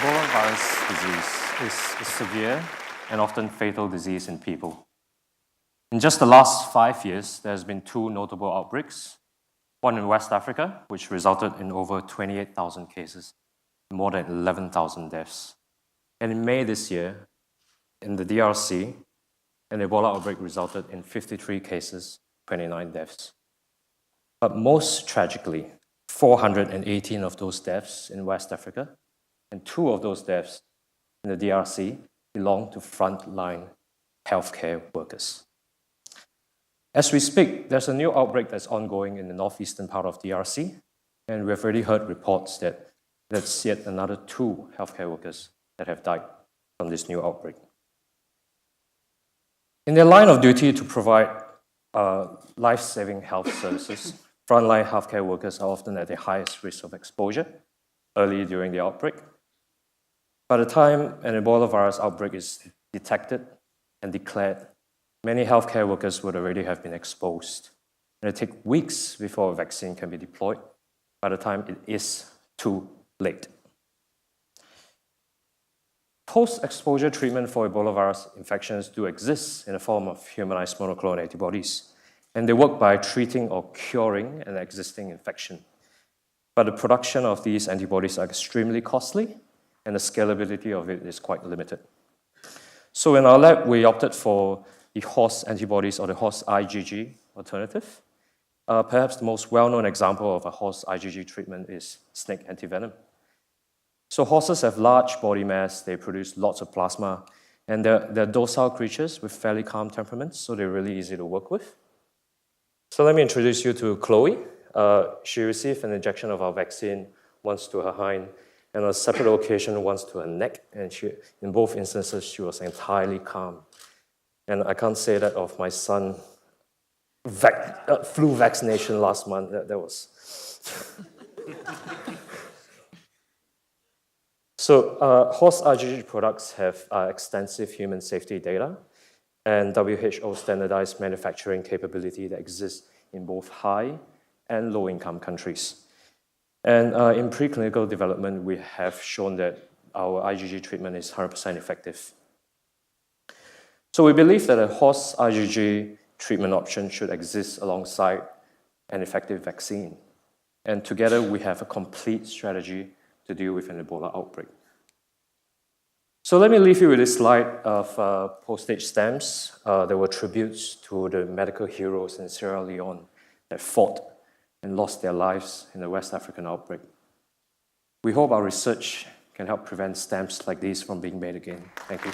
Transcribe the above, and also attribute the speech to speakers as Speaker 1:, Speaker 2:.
Speaker 1: Ebola virus disease is a severe and often fatal disease in people. In just the last 5 years, there's been 2 notable outbreaks, one in West Africa, which resulted in over 28,000 cases, more than 11,000 deaths. And in May this year, in the DRC, an Ebola outbreak resulted in 53 cases, 29 deaths. But most tragically, 418 of those deaths in West Africa and 2 of those deaths in the DRC belong to frontline healthcare workers. As we speak, there's a new outbreak that's ongoing in the northeastern part of DRC, and we've already heard reports that there's yet another 2 healthcare workers that have died from this new outbreak. In their line of duty to provide life-saving health services, frontline healthcare workers are often at the highest risk of exposure early during the outbreak. By the time an Ebola virus outbreak is detected and declared, many healthcare workers would already have been exposed. And it takes weeks before a vaccine can be deployed by the time it is too late. Post-exposure treatment for Ebola virus infections do exist in the form of humanized monoclonal antibodies, and they work by treating or curing an existing infection. But the production of these antibodies are extremely costly, and the scalability of it is quite limited. So in our lab, we opted for the horse antibodies or the horse IgG alternative. Perhaps the most well-known example of a horse IgG treatment is snake antivenom. So horses have large body mass, they produce lots of plasma, and they're docile creatures with fairly calm temperaments, so they're really easy to work with. So let me introduce you to Chloe. She received an injection of our vaccine once to her hind, and on a separate occasion once to her neck, and in both instances, she was entirely calm. And I can't say that of my son flu vaccination last month. That was... So horse IgG products have extensive human safety data and WHO standardized manufacturing capability that exists in both high and low-income countries. And in preclinical development, we have shown that our IgG treatment is 100% effective. So we believe that a horse IgG treatment option should exist alongside an effective vaccine. And together, we have a complete strategy to deal with an Ebola outbreak. So let me leave you with this slide of postage stamps. There were tributes to the medical heroes in Sierra Leone that fought and lost their lives in the West African outbreak. We hope our research can help prevent stamps like these from being made again. Thank you.